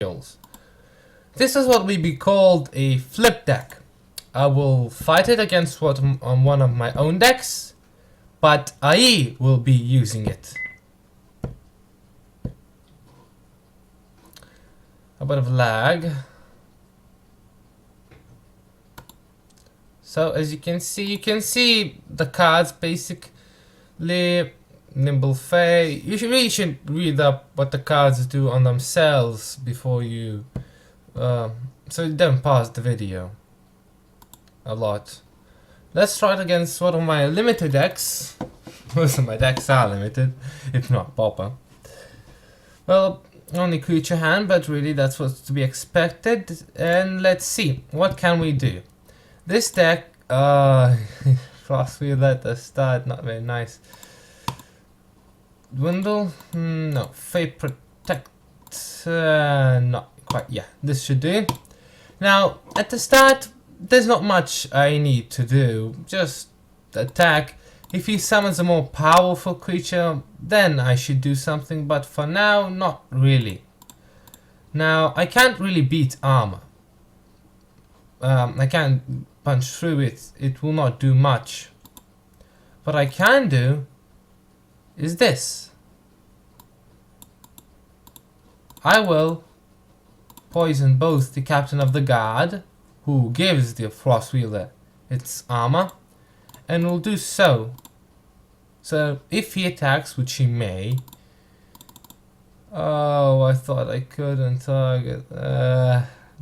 skills. This is what will be called a flip deck. I will fight it against on one of my own decks, but I will be using it. A bit of lag. So as you can see the cards basically. Nimble Fay. You really should read up what the cards do on themselves before you so you don't pause the video a lot. Let's try it against one of my limited decks. Most of my decks are limited, if not Pauper. Well, only creature hand, but really that's what's to be expected. And let's see, what can we do? This deck, Frostwheel at the start, not very nice. Dwindle? No. Fate Protect? Not quite. Yeah, this should do. Now, at the start, there's not much I need to do. Just attack. If he summons a more powerful creature, then I should do something, but for now, not really. Now, I can't really beat armor. I can't punch through it. It will not do much. What I can do is this. I will poison both the captain of the guard, who gives the Frostwheeler its armor, and will do so. So if he attacks, which he may. Oh, I thought I couldn't target.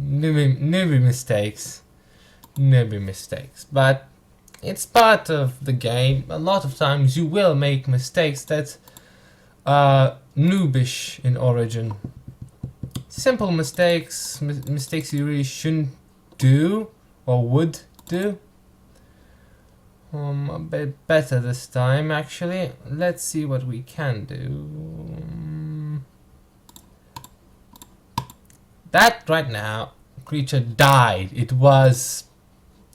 Newbie mistakes. Newbie mistakes. But it's part of the game. A lot of times you will make mistakes that are noobish in origin. Simple mistakes, mistakes you really shouldn't do or would do. A bit better this time actually. Let's see what we can do. That right now, creature died. It was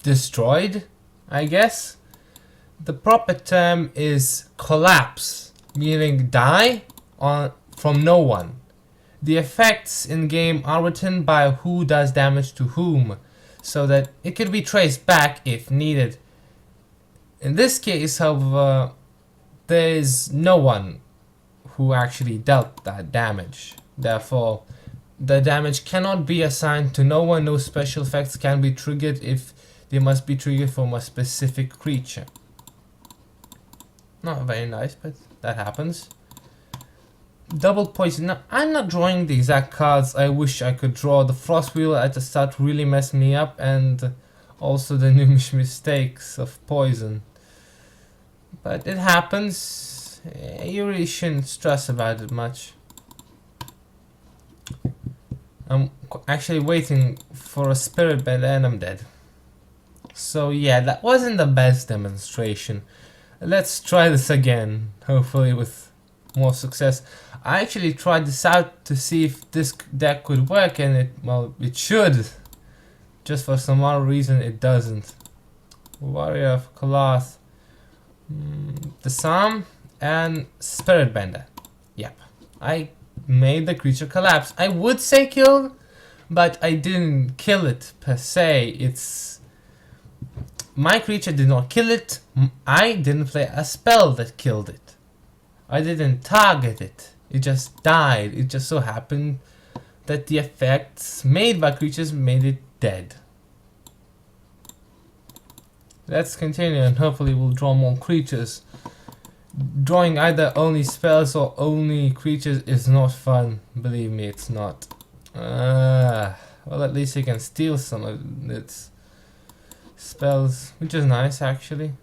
destroyed, I guess. The proper term is collapse, meaning die from no one. The effects in game are written by who does damage to whom, so that it could be traced back if needed. In this case, however, there is no one who actually dealt that damage. Therefore, the damage cannot be assigned to no one. No special effects can be triggered if they must be triggered from a specific creature. Not very nice, but that happens. Double poison. Now, I'm not drawing the exact cards I wish I could draw. The Frostwheel at the start really messed me up, and also the numerous mistakes of poison. But it happens. You really shouldn't stress about it much. I'm actually waiting for a spirit bed and I'm dead. So yeah, that wasn't the best demonstration. Let's try this again, hopefully with more success. I actually tried this out to see if this deck could work, and it should. Just for some odd reason it doesn't. Warrior of Cloth, Disarm, and Spirit Bender. Yep, I made the creature collapse. I would say killed, but I didn't kill it per se. It's my creature did not kill it. I didn't play a spell that killed it. I didn't target it. It just died. It just so happened that the effects made by creatures made it dead. Let's continue and hopefully we'll draw more creatures. Drawing either only spells or only creatures is not fun. Believe me, it's not. Well, at least you can steal some of its spells, which is nice actually.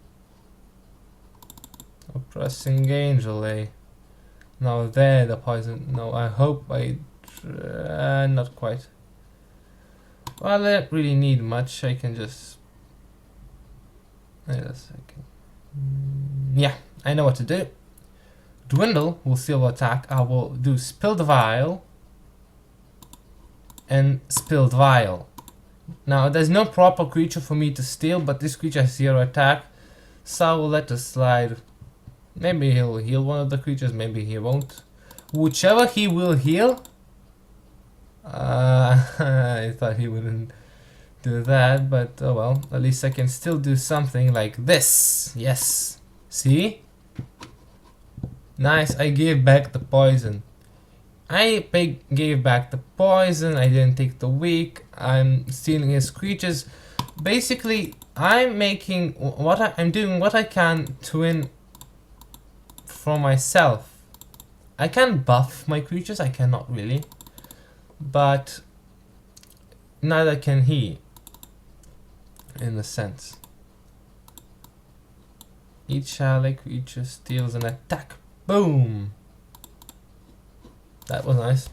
Oppressing Angel, eh? Now there, the poison. No, I hope I... not quite. Well, I don't really need much. I can just... Wait a second. Yeah, I know what to do. Dwindle will seal attack. I will do Spilled Vial and Spilled Vial. Now, there's no proper creature for me to steal, but this creature has 0 attack, so I will let it slide. Maybe he'll heal one of the creatures, maybe he won't. Whichever he will heal, I thought he wouldn't do that, but oh well. At least I can still do something like this. Yes. See? Nice. I gave back the poison. Gave back the poison. I didn't take the weak. I'm stealing his creatures. Basically, I'm doing what I can to win for myself. I can buff my creatures. I cannot really, but neither can he. In a sense, each ally creature steals an attack. Boom. That was nice.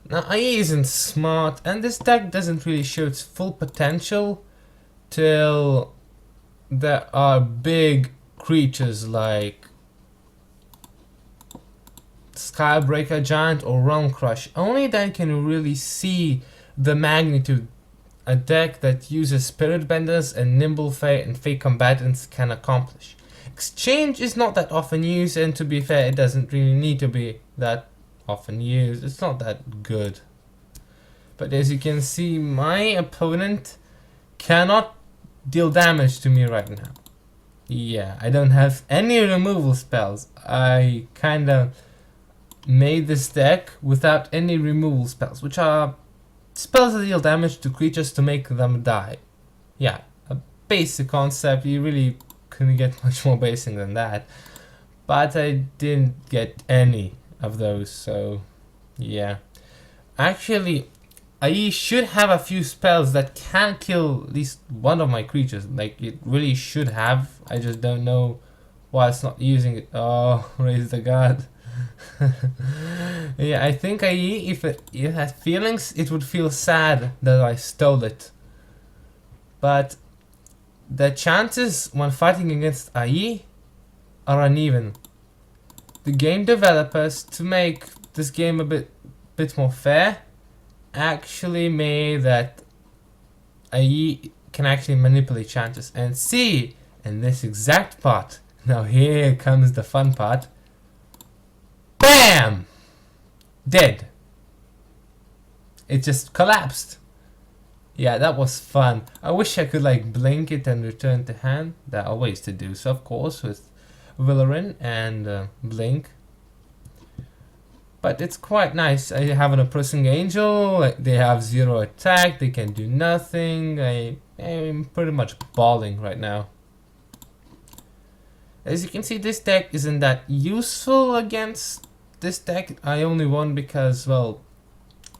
Now IE isn't smart, and this deck doesn't really show its full potential till there are big creatures like Skybreaker Giant or Realm Crush. Only then can you really see the magnitude a deck that uses Spirit Benders and Nimble Fae and Fey Combatants can accomplish. Exchange is not that often used, and to be fair, it doesn't really need to be that often used. It's not that good. But as you can see, my opponent cannot deal damage to me right now. Yeah, I don't have any removal spells. I kinda made this deck without any removal spells, which are spells that deal damage to creatures to make them die. Yeah, a basic concept. You really couldn't get much more basic than that. But I didn't get any of those, so yeah. Actually, I should have a few spells that can kill at least one of my creatures. Like, it really should have. I just don't know why it's not using it. Oh, raise the god. Yeah, I think IE, if it had feelings, it would feel sad that I stole it. But the chances when fighting against IE are uneven. The game developers, to make this game a bit more fair, actually made that IE can actually manipulate chances. And see, in this exact part, now here comes the fun part. BAM! Dead. It just collapsed. Yeah, that was fun. I wish I could like blink it and return to hand. There are ways to do so, of course, with Villarin and blink. But it's quite nice. I have an oppressing angel. Like, they have 0 attack. They can do nothing. I'm pretty much balling right now. As you can see, this deck isn't that useful against this deck. I only won because, well,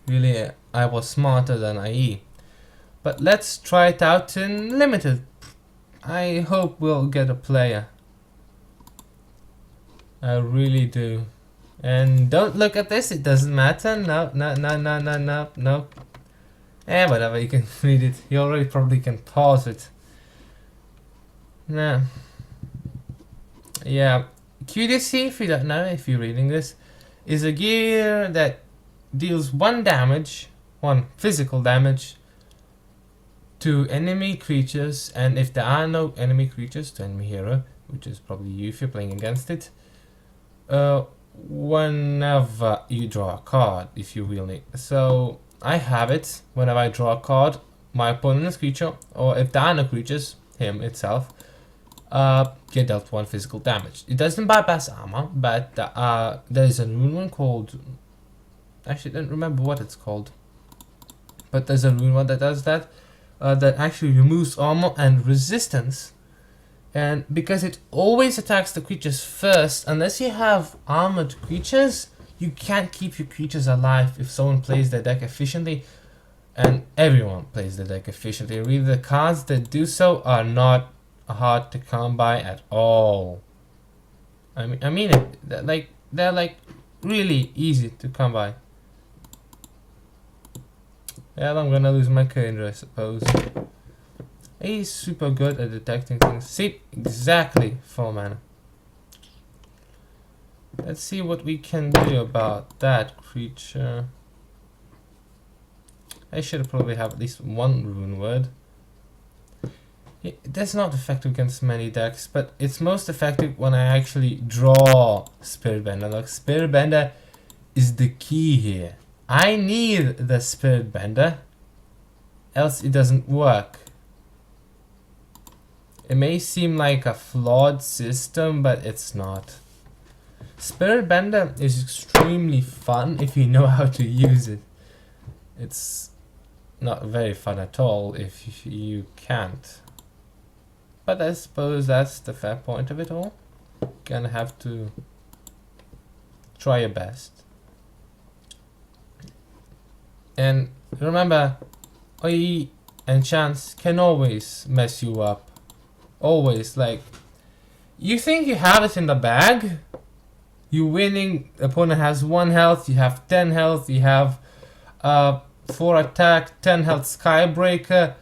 really I was smarter than IE. But let's try it out in limited. I hope we'll get a player. I really do. And don't look at this, it doesn't matter. No. Whatever, you can read it. You already probably can pause it. Nah. Yeah, QDC, if you don't know, if you're reading this, is a gear that deals 1 physical damage to enemy creatures, and if there are no enemy creatures, to enemy hero, which is probably you if you're playing against it, whenever you draw a card, if you will need. So I have it whenever I draw a card, my opponent's creature, or if there are no creatures, him itself, get dealt 1 physical damage. It doesn't bypass armor, but there is a rune one called, actually I don't remember what it's called, but there's a rune one that does that, that actually removes armor and resistance. And because it always attacks the creatures first, unless you have armored creatures, you can't keep your creatures alive if someone plays their deck efficiently, and everyone plays the deck efficiently. Really, the cards that do so are not hard to come by at all. I mean it. They're like really easy to come by. Yeah, I'm gonna lose my Kendra, I suppose. He's super good at detecting things. See, exactly 4 mana. Let's see what we can do about that creature. I should probably have at least 1 rune word. That's not effective against many decks, but it's most effective when I actually draw Spirit Bender. Like, Spirit Bender is the key here. I need the Spirit Bender else it doesn't work. It may seem like a flawed system, but it's not. Spirit Bender is extremely fun if you know how to use it. It's not very fun at all if you can't. But I suppose that's the fair point of it all. Gonna have to try your best. And remember, OE and chance can always mess you up. Always. Like, you think you have it in the bag, you winning, opponent has 1 health, you have 10 health, you have 4 attack, 10 health Skybreaker.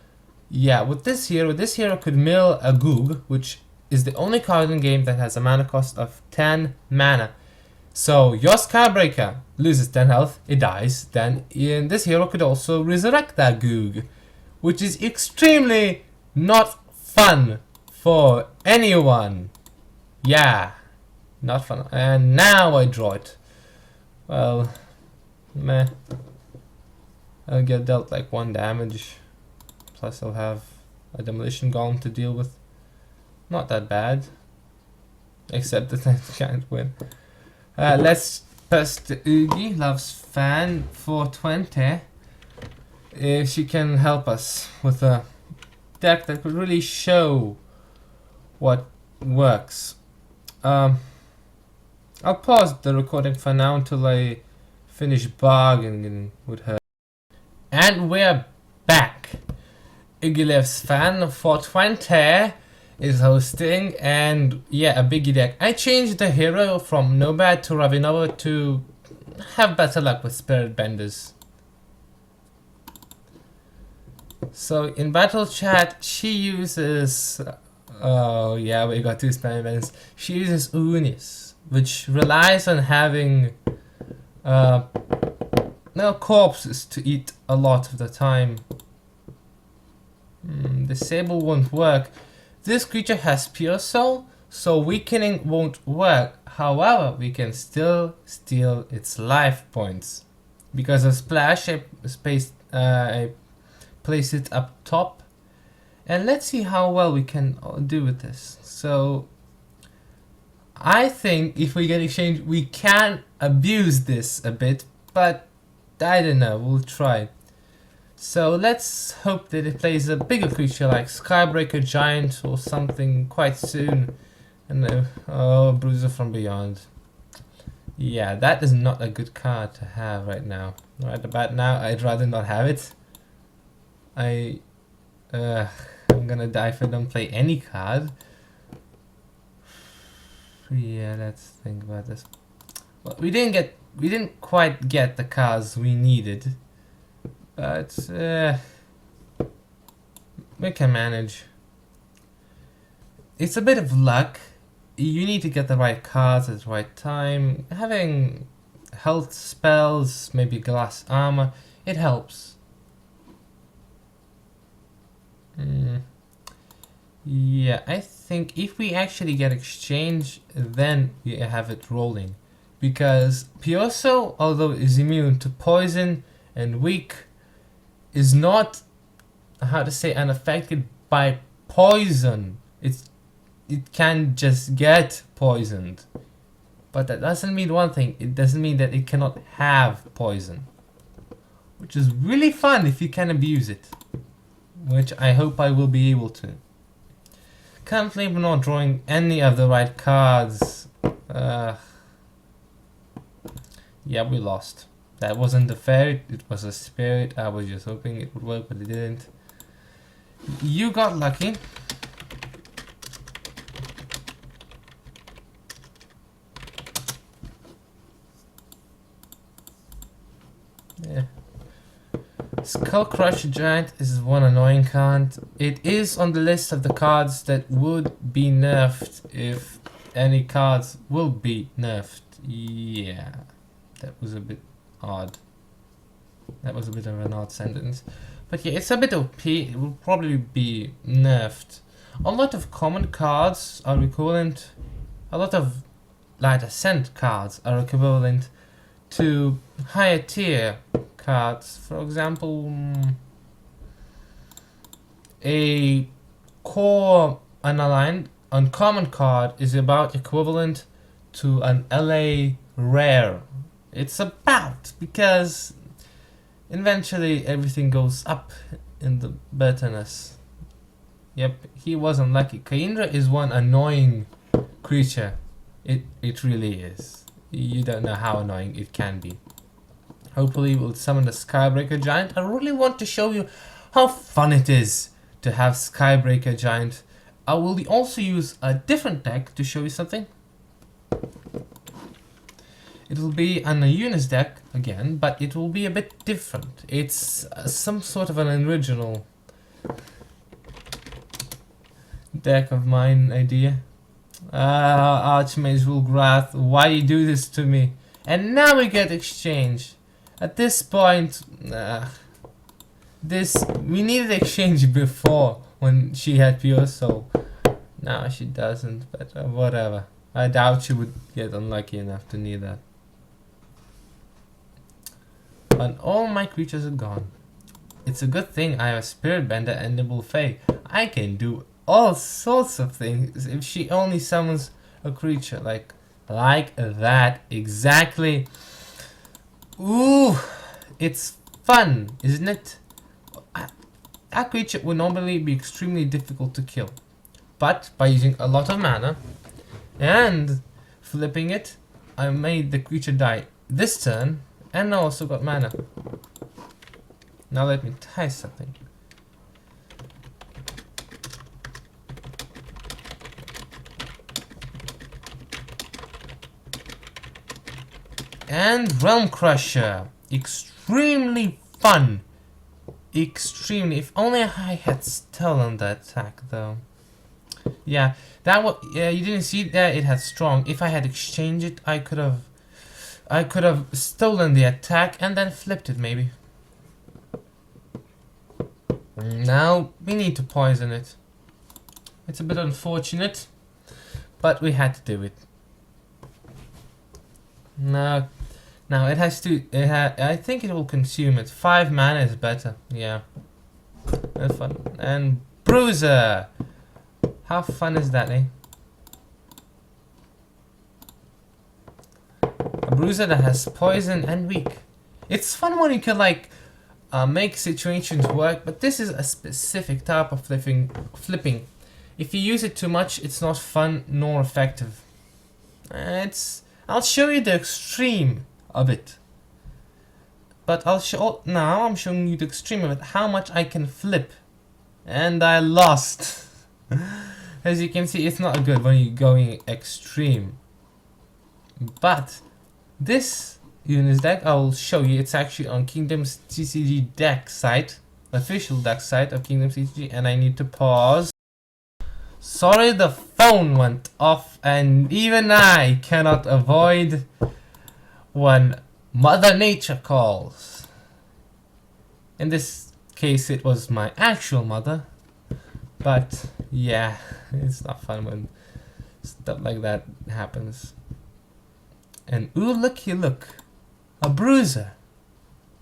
Yeah, with this hero could mill a Goog, which is the only card in the game that has a mana cost of 10 mana. So your Skybreaker loses 10 health, it dies, then this hero could also resurrect that Goog, which is extremely not fun for anyone. Yeah, not fun. And now I draw it. Well, meh. I'll get dealt like 1 damage. Plus I'll have a demolition golem to deal with. Not that bad. Except that I can't win. Let's pass to Oogie, loves fan 420. If she can help us with a deck that could really show what works. I'll pause the recording for now until I finish bargaining with her. And we're back. Igilev's fan 420 is hosting, and yeah, a biggie deck. I changed the hero from Nomad to Ravinova to have better luck with Spirit Benders. So in battle chat, she uses, oh yeah, we got 2 Spirit Benders. She uses Unis, which relies on having corpses to eat a lot of the time. Disable won't work. This creature has Pure Soul, so weakening won't work. However, we can still steal its life points. Because of Splash, I place it up top. And let's see how well we can do with this. So, I think if we get exchange, we can abuse this a bit, but I don't know, we'll try. So let's hope that it plays a bigger creature like Skybreaker Giant or something quite soon. And oh, Bruiser from Beyond. Yeah, that is not a good card to have right now. Right about now, I'd rather not have it. I'm gonna die if I don't play any card. Yeah, let's think about this. Well, we didn't quite get the cards we needed. But we can manage. It's a bit of luck. You need to get the right cards at the right time. Having health spells, maybe glass armor, it helps. Yeah, I think if we actually get exchange, then we have it rolling. Because Pioso, although is immune to poison and weak, is not, how to say, unaffected by poison. It can just get poisoned. But that doesn't mean one thing. It doesn't mean that it cannot have poison. Which is really fun if you can abuse it. Which I hope I will be able to. Currently we're not drawing any of the right cards. Yeah, we lost. That wasn't the ferret, it was a spirit. I was just hoping it would work, but it didn't. You got lucky. Yeah. Skull Crusher Giant is one annoying card. It is on the list of the cards that would be nerfed if any cards will be nerfed. Yeah, that was a bit odd. That was a bit of an odd sentence. But yeah, it's a bit OP. It will probably be nerfed. A lot of common cards are equivalent. A lot of Light Ascent cards are equivalent to higher tier cards. For example, a core unaligned uncommon card is about equivalent to an LA rare. It's about, because eventually everything goes up in the betterness. Yep, he was unlucky. Kaindra is one annoying creature. It really is. You don't know how annoying it can be. Hopefully we'll summon the Skybreaker Giant. I really want to show you how fun it is to have Skybreaker Giant. I will also use a different deck to show you something. It will be an Unis deck again, but it will be a bit different. It's some sort of an original deck of mine idea. Archmage Wulgrath, why you do this to me? And now we get exchange. At this point, we needed exchange before when she had pure soul. Now she doesn't, but whatever. I doubt she would get unlucky enough to need that. And all my creatures are gone. It's a good thing I have a Spirit Bender and Nibble Fae. I can do all sorts of things if she only summons a creature like that. Exactly. Ooh, it's fun, isn't it? That creature would normally be extremely difficult to kill, but by using a lot of mana and flipping it, I made the creature die this turn, and I also got mana. Now let me try something. And Realm Crusher. Extremely fun. Extremely. If only I had stolen the attack though. Yeah, that was, yeah, you didn't see that it had strong. If I had exchanged it, I could have stolen the attack and then flipped it maybe. Now we need to poison it. It's a bit unfortunate, but we had to do it. Now it has to. I think it will consume it. 5 mana is better. Yeah, that's fun. And Bruiser. How fun is that, eh? A Bruiser that has poison and weak. It's fun when you can like make situations work, but this is a specific type of flipping. If you use it too much, it's not fun nor effective. I'll show you the extreme of it. But now I'm showing you the extreme of it, how much I can flip. And I lost. As you can see, it's not good when you're going extreme. But this Unis deck, I'll show you. It's actually on KingdomsCCG deck site, official deck site of KingdomsCCG, and I need to pause. Sorry, the phone went off, and even I cannot avoid when Mother Nature calls. In this case, it was my actual mother, but yeah, it's not fun when stuff like that happens. And ooh, looky look, a Bruiser.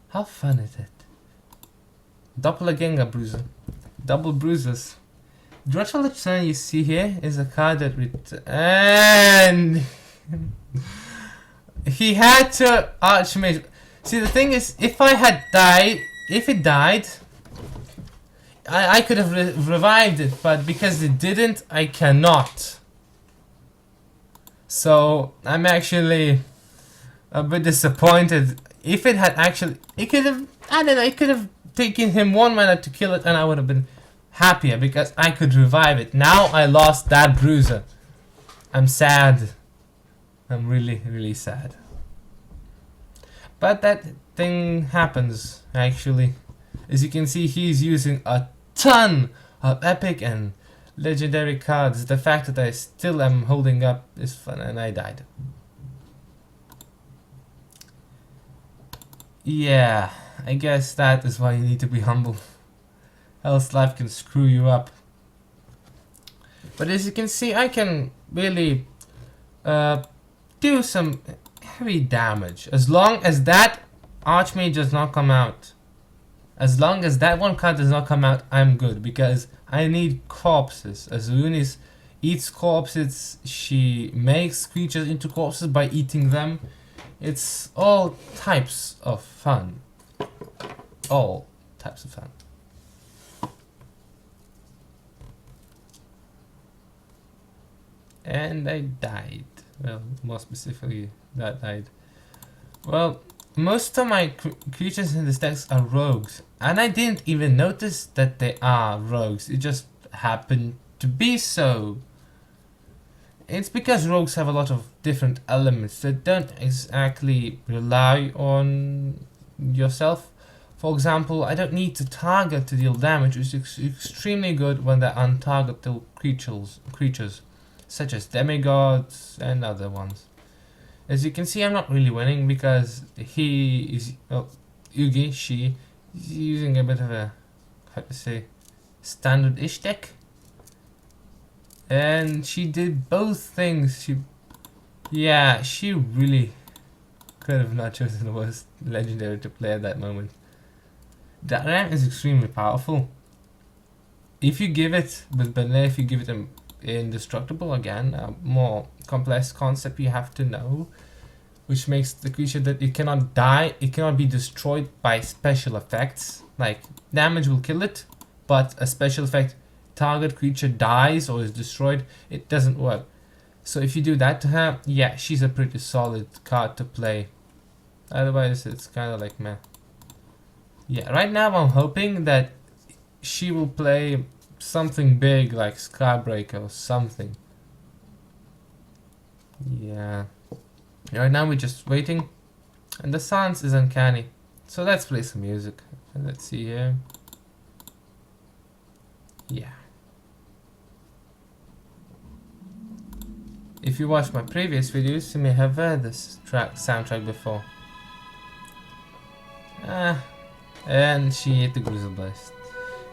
How fun is it? Doppelganger Bruiser, double bruises. Dreadful Return you see here is a card that and he had to Archmage. See, the thing is, if it died, I could have revived it, but because it didn't, I cannot. So I'm actually a bit disappointed. If it had actually, it could have, I don't know, it could have taken him 1 minute to kill it, and I would have been happier because I could revive it. Now I lost that Bruiser. I'm sad. I'm really, really sad. But that thing happens, actually. As you can see, he's using a ton of epic and legendary cards. The fact that I still am holding up is fun, and I died. Yeah, I guess that is why you need to be humble. Else life can screw you up. But as you can see, I can really do some heavy damage as long as that Archmage does not come out. As long as that one card does not come out, I'm good, because I need corpses. Azunis eats corpses, she makes creatures into corpses by eating them. It's all types of fun. All types of fun. And I died. Well, more specifically, that died. Well, most of my creatures in this deck are rogues, and I didn't even notice that they are rogues. It just happened to be so. It's because rogues have a lot of different elements that don't exactly rely on yourself. For example, I don't need to target to deal damage, which is extremely good when they're untargetable creatures, such as demigods and other ones. As you can see, I'm not really winning because he is, well, Yugi, she is using a bit of a, how to say, standard-ish deck. And she did both things. She really could have not chosen the worst legendary to play at that moment. That ramp is extremely powerful. If you give it, but if you give it an indestructible, again, a more complex concept you have to know, which makes the creature that it cannot die, it cannot be destroyed by special effects. Like, damage will kill it, but a special effect, target creature dies or is destroyed, it doesn't work. So if you do that to her, yeah, she's a pretty solid card to play. Otherwise, it's kind of like meh. Yeah, right now I'm hoping that she will play something big like Skybreaker or something. Yeah. Right now we're just waiting, and the silence is uncanny. So let's play some music. Let's see here. Yeah. If you watched my previous videos, you may have heard this soundtrack before. And she ate the Grizzle Blast.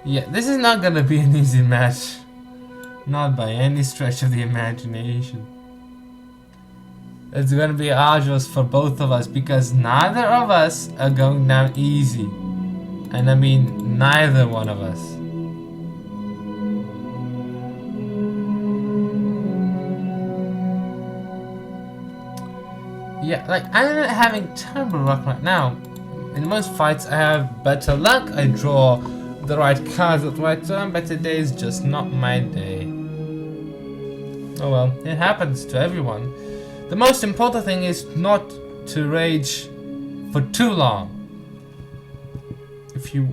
Yeah, this is not gonna be an easy match. Not by any stretch of the imagination. It's gonna be arduous for both of us because neither of us are going down easy. And I mean neither one of us. Yeah, like I'm having terrible luck right now. In most fights I have better luck, I draw the right cards at the right time, but today is just not my day. Oh well, it happens to everyone. The most important thing is not to rage for too long.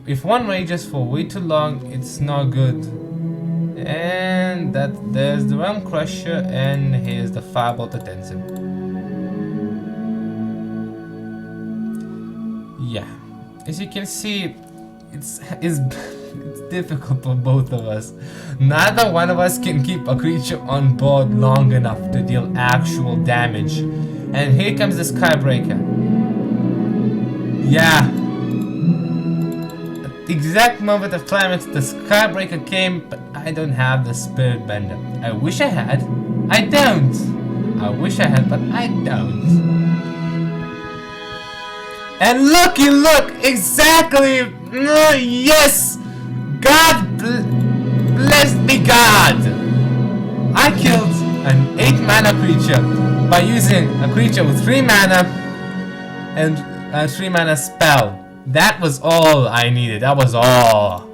If one rages for way too long, it's not good. And there's the Realm Crusher, and here's the Firebolt that ends him. Yeah, as you can see, it's difficult for both of us. Neither one of us can keep a creature on board long enough to deal actual damage. And here comes the Skybreaker. Yeah. At the exact moment of climax, the Skybreaker came, but I don't have the Spirit Bender. I wish I had. I don't. I wish I had, but I don't. And looky, look! Exactly! Yes! God bless me, God! I killed an 8 mana creature by using a creature with 3 mana and a 3 mana spell. That was all I needed. That was all.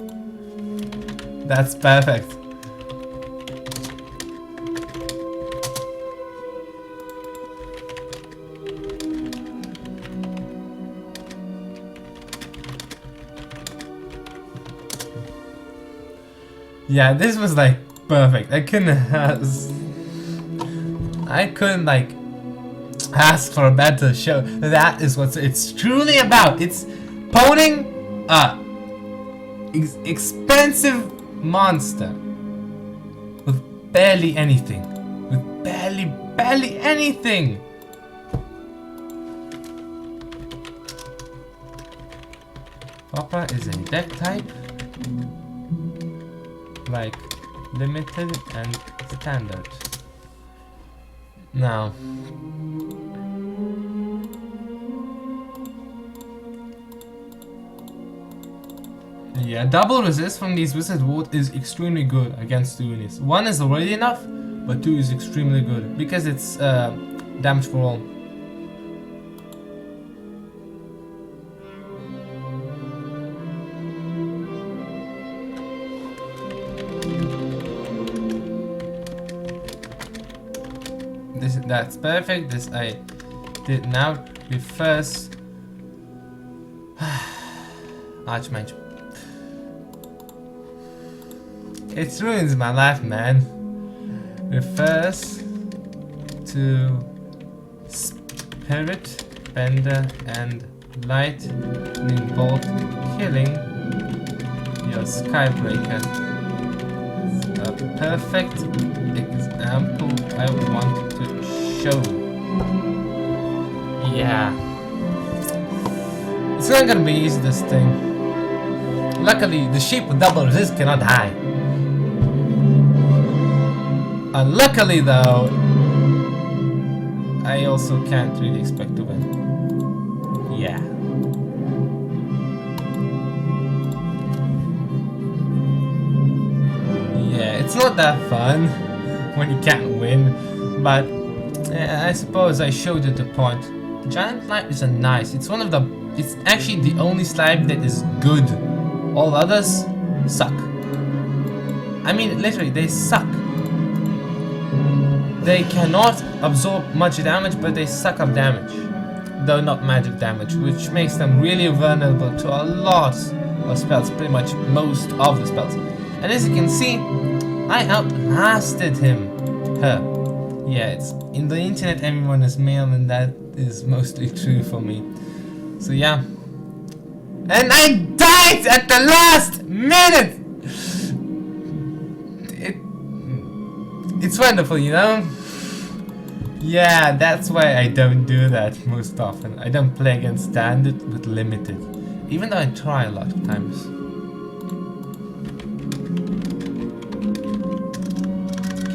That's perfect. Yeah, this was like perfect. I couldn't like ask for a better show. That is what it's truly about. It's pawning a expensive monster with barely anything. With barely anything. Papa is a deck type. Like limited and standard. Now Yeah, double resist from these Wizard Ward is extremely good against 2 units. 1 is already enough, but 2 is extremely good because it's damage for all. That's perfect. This I did now. Reverse Archmage. It ruins my life, man. Refers to Spirit Bender and Lightning Bolt, killing your Skybreaker. A perfect example I want to show. Yeah. It's not gonna be easy, this thing. Luckily, the sheep with double resist cannot die. Unluckily though, I also can't really expect to win. Yeah. Yeah, it's not that fun when you can't win, but I suppose I showed you the point. Giant Knight is a nice, it's actually the only slime that is good. All others suck. I mean, literally, they suck. They cannot absorb much damage, but they suck up damage. Though not magic damage, which makes them really vulnerable to a lot of spells, pretty much most of the spells. And as you can see, I outlasted him. Her. Yeah, it's in the internet everyone is male, and that is mostly true for me. So yeah. And I died at the last minute! It's wonderful, you know? Yeah, that's why I don't do that most often. I don't play against standard but limited. Even though I try a lot of times.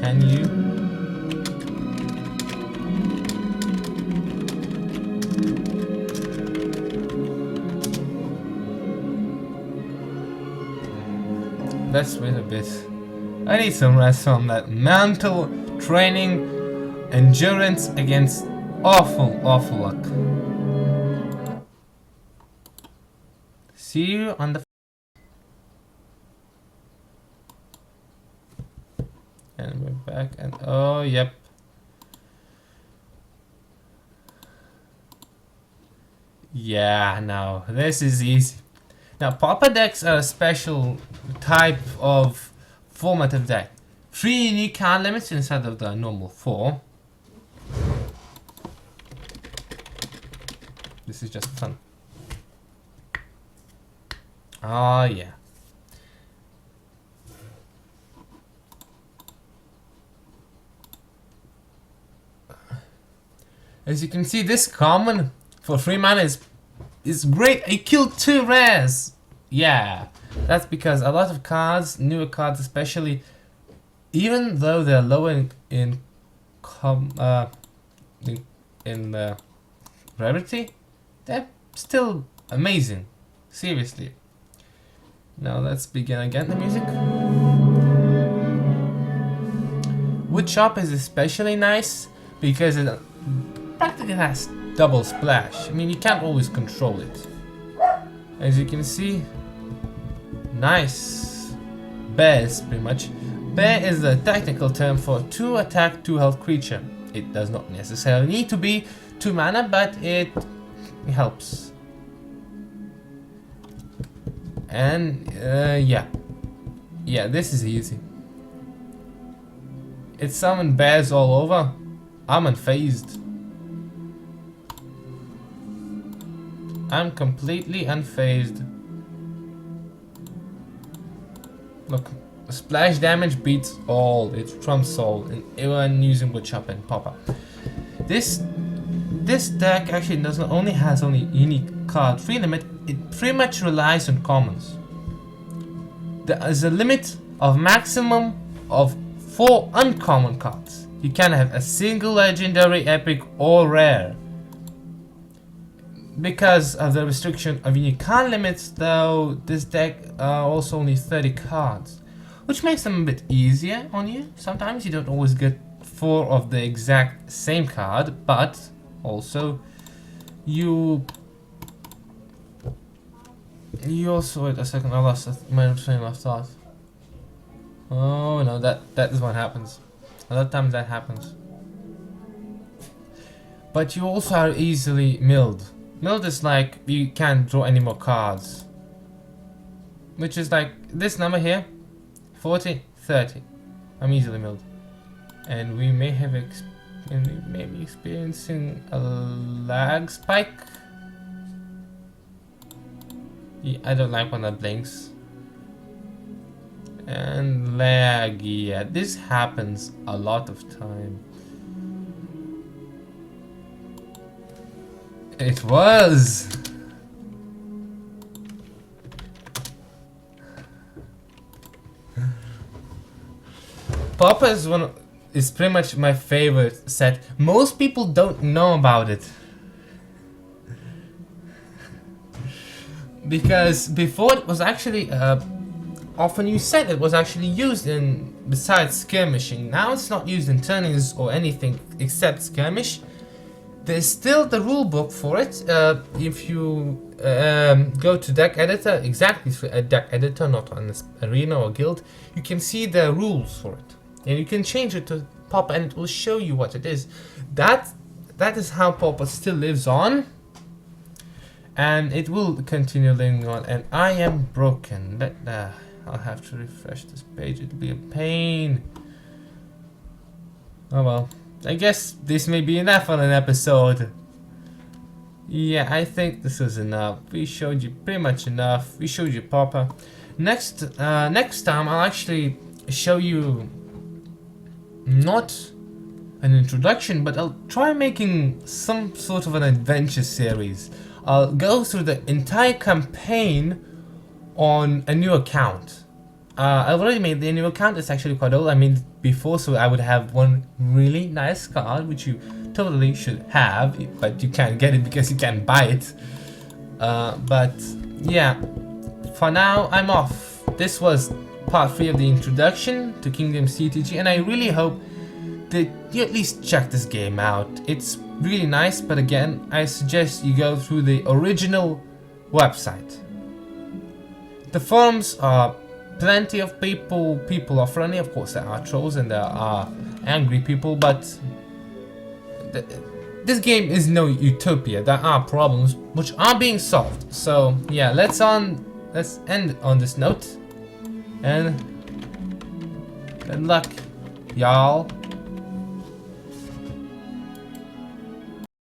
Can you? Let's wait a bit. I need some rest from that mental training, endurance against awful luck. See you on the. And we're back, and oh, yep. Yeah, no, this is easy. Now, Pauper decks are a special type of formative deck. 3 unique card limits instead of the normal 4. This is just fun. Oh, yeah. As you can see, this common for 3 mana is great. I killed 2 rares. Yeah, that's because a lot of cards, newer cards especially, even though they're lower in rarity, they're still amazing. Seriously. Now let's begin again the music. Woodchop is especially nice because it practically has double splash. I mean, you can't always control it. As you can see, nice. Bears, pretty much. Bear is the technical term for 2 attack, 2 health creature. It does not necessarily need to be 2 mana, but it helps. And yeah, this is easy. It summoned bears all over. I'm unfazed. I'm completely unfazed. Look, splash damage beats all. It trumps all, and everyone using Woodchop and Pauper. This deck actually doesn't only has only unique card free limit. It pretty much relies on commons. There is a limit of maximum of 4 uncommon cards. You can have a single legendary, epic, or rare. Because of the restriction of unique card limits, though, this deck also only 30 cards, which makes them a bit easier on you. Sometimes you don't always get 4 of the exact same card, but also you also, wait a second, I lost my train of thought. Oh no, that is what happens. A lot of times that happens. But you also are easily milled. Milled is like you can't draw any more cards. Which is like this number here, 40, 30. I'm easily milled. And we may have be experiencing a lag spike. Yeah, I don't like when that blinks. And lag, yeah, this happens a lot of time. It was! Papa is pretty much my favorite set. Most people don't know about it. Because before it was actually often used set, it was actually used in besides skirmishing. Now it's not used in turnings or anything except skirmish. There's still the rule book for it. If you go to deck editor, exactly a deck editor, not on this arena or guild, you can see the rules for it, and you can change it to Pop, and it will show you what it is. That is how Pop still lives on. And it will continue living on, and I am broken. I'll have to refresh this page, it'll be a pain. Oh well, I guess this may be enough on an episode. Yeah, I think this is enough. We showed you pretty much enough. We showed you Papa. Next time I'll actually show you not an introduction, but I'll try making some sort of an adventure series. I'll go through the entire campaign on a new account. I've already made the new account. It's actually quite old. I made it before, so I would have one really nice card, which you totally should have, but you can't get it because you can't buy it. But yeah, for now I'm off. This was part 3 of the introduction to KingdomsCCG, and I really hope that you at least check this game out. It's really nice, but again, I suggest you go through the original website. The forums are plenty of people are friendly. Of course there are trolls and there are angry people, but this game is no utopia. There are problems which are being solved. So yeah, let's end on this note, and good luck, y'all.